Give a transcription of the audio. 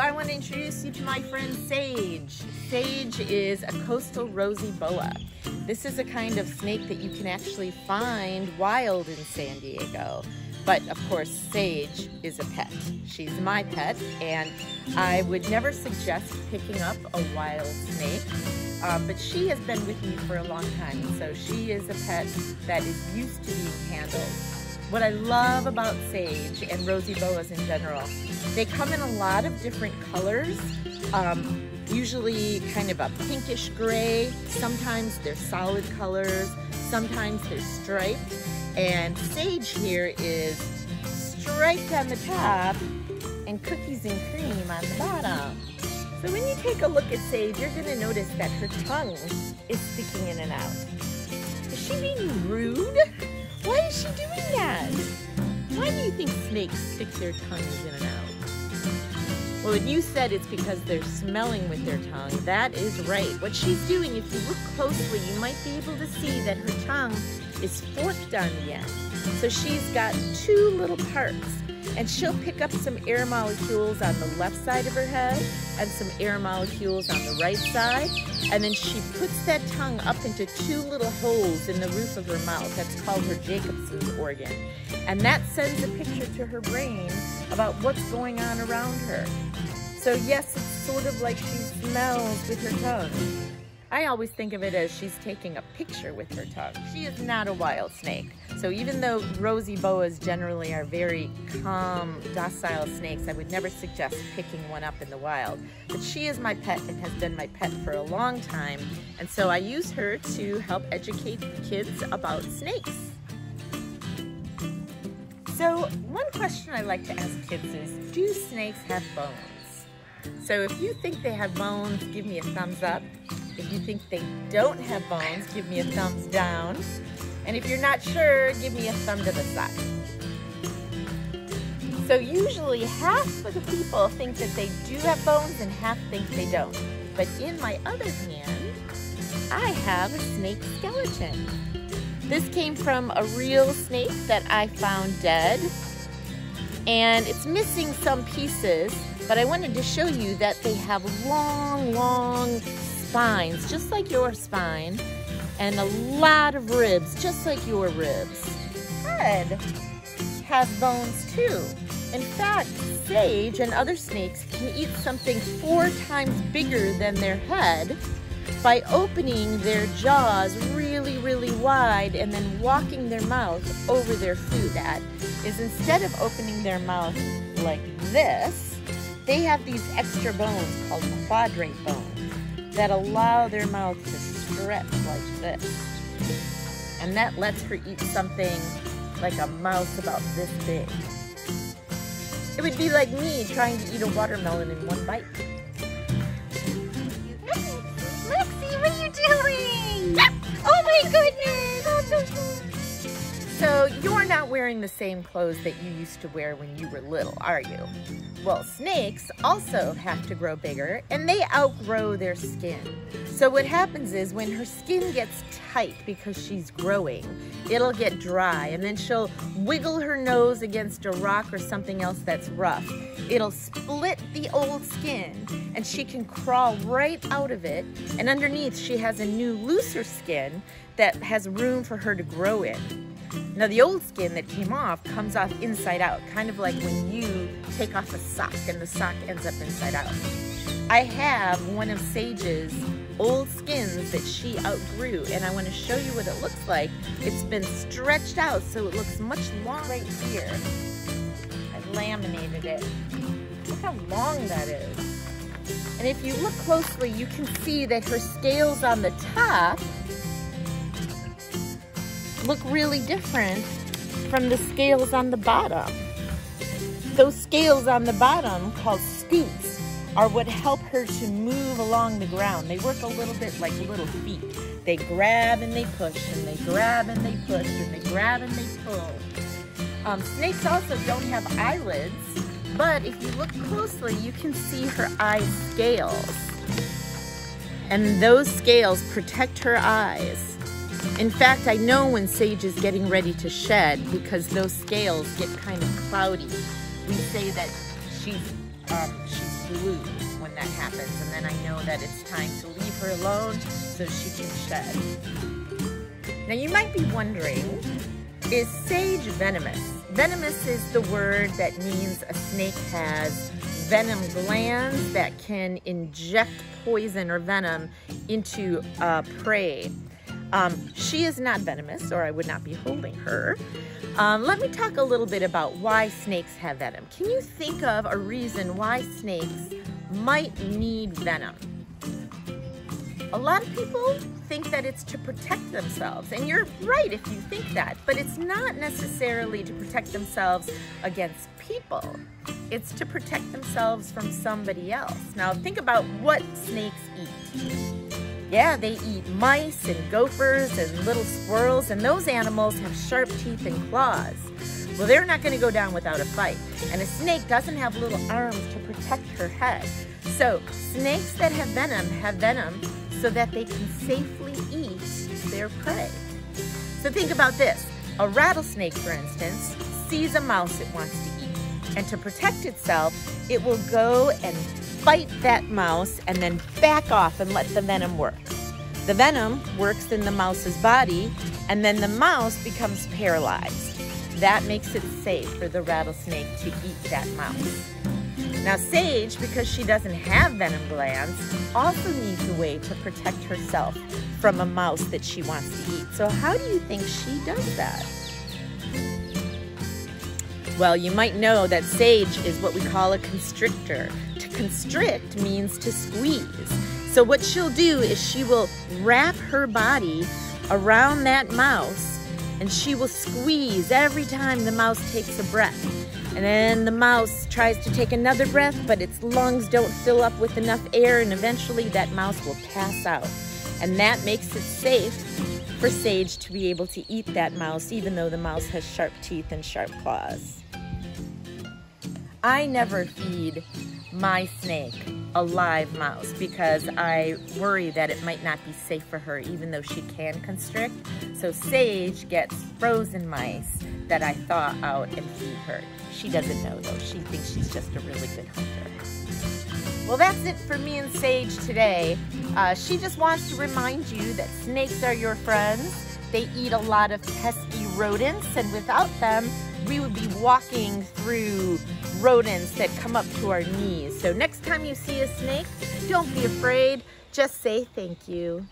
I want to introduce you to my friend Sage. Sage is a coastal rosy boa. This is a kind of snake that you can actually find wild in San Diego. But of course, Sage is a pet. She's my pet, and I would never suggest picking up a wild snake. But she has been with me for a long time, so she is a pet that is used to being handled. What I love about Sage and rosy boas in general, they come in a lot of different colors, usually kind of a pinkish gray. Sometimes they're solid colors, sometimes they're striped. And Sage here is striped on the top and cookies and cream on the bottom. So when you take a look at Sage, you're going to notice that her tongue is sticking in and out. Is she being rude? Why is she doing that? Why do you think snakes stick their tongues in and out? Well, when you said it's because they're smelling with their tongue, that is right. What she's doing, if you look closely, you might be able to see that her tongue is forked on the end. So she's got two little parts. And she'll pick up some air molecules on the left side of her head and some air molecules on the right side. And then she puts that tongue up into two little holes in the roof of her mouth. That's called her Jacobson's organ. And that sends a picture to her brain about what's going on around her. So yes, it's sort of like she smells with her tongue. I always think of it as she's taking a picture with her tongue. She is not a wild snake. So even though rosy boas generally are very calm, docile snakes, I would never suggest picking one up in the wild. But she is my pet and has been my pet for a long time. And so I use her to help educate kids about snakes. So one question I like to ask kids is, do snakes have bones? So if you think they have bones, give me a thumbs up. If you think they don't have bones, give me a thumbs down. And if you're not sure, give me a thumb to the side. So usually half of the people think that they do have bones and half think they don't. But in my other hand, I have a snake skeleton. This came from a real snake that I found dead. And it's missing some pieces, but I wanted to show you that they have long, long spines, just like your spine, and a lot of ribs, just like your ribs. Head has bones too. In fact, Sage and other snakes can eat something 4 times bigger than their head by opening their jaws really, really wide and then walking their mouth over their food. That is, instead of opening their mouth like this, they have these extra bones called quadrate bones that allow their mouth to stretch like this. And that lets her eat something like a mouse about this big. It would be like me trying to eat a watermelon in one bite. Lexi, what are you doing? Oh my goodness! I'm so sorry. So you're not wearing the same clothes that you used to wear when you were little, are you? Well, snakes also have to grow bigger, and they outgrow their skin. So what happens is when her skin gets tight because she's growing, it'll get dry, and then she'll wiggle her nose against a rock or something else that's rough. It'll split the old skin, and she can crawl right out of it, and underneath she has a new, looser skin that has room for her to grow in. Now the old skin that came off comes off inside out, kind of like when you take off a sock and the sock ends up inside out. I have one of Sage's old skins that she outgrew, and I want to show you what it looks like. It's been stretched out so it looks much longer right here. I've laminated it. Look how long that is. And if you look closely, you can see that her scales on the top look really different from the scales on the bottom. Those scales on the bottom, called scutes, are what help her to move along the ground. They work a little bit like little feet. They grab and they push, and they grab and they push, and they grab and they pull. Snakes also don't have eyelids, but if you look closely, you can see her eye scales. And those scales protect her eyes. In fact, I know when Sage is getting ready to shed because those scales get kind of cloudy. We say that she's blue when that happens, and then I know that it's time to leave her alone so she can shed. Now you might be wondering, is sage venomous? Venomous is the word that means a snake has venom glands that can inject poison or venom into prey. She is not venomous, or I would not be holding her. Let me talk a little bit about why snakes have venom. Can you think of a reason why snakes might need venom? A lot of people think that it's to protect themselves, and you're right if you think that, but it's not necessarily to protect themselves against people. It's to protect themselves from somebody else. Now think about what snakes eat. Yeah, they eat mice and gophers and little squirrels, and those animals have sharp teeth and claws. Well, they're not going to go down without a fight, and a snake doesn't have little arms to protect her head. So snakes that have venom so that they can safely eat their prey. So think about this. A rattlesnake, for instance, sees a mouse it wants to eat, and to protect itself, it will go and bite that mouse and then back off and let the venom work. The venom works in the mouse's body, and then the mouse becomes paralyzed. That makes it safe for the rattlesnake to eat that mouse. Now Sage, because she doesn't have venom glands, also needs a way to protect herself from a mouse that she wants to eat. So how do you think she does that? Well, you might know that Sage is what we call a constrictor. To constrict means to squeeze. So what she'll do is she will wrap her body around that mouse, and she will squeeze every time the mouse takes a breath. And then the mouse tries to take another breath, but its lungs don't fill up with enough air, and eventually that mouse will pass out. And that makes it safe for Sage to be able to eat that mouse, even though the mouse has sharp teeth and sharp claws. I never feed my snake a live mouse because I worry that it might not be safe for her, even though she can constrict. So Sage gets frozen mice that I thaw out and feed her. She doesn't know though. She thinks she's just a really good hunter. Well, that's it for me and Sage today. She just wants to remind you that snakes are your friends. They eat a lot of pesky rodents, and without them, we would be walking through rodents that come up to our knees. So next time you see a snake, don't be afraid. Just say thank you.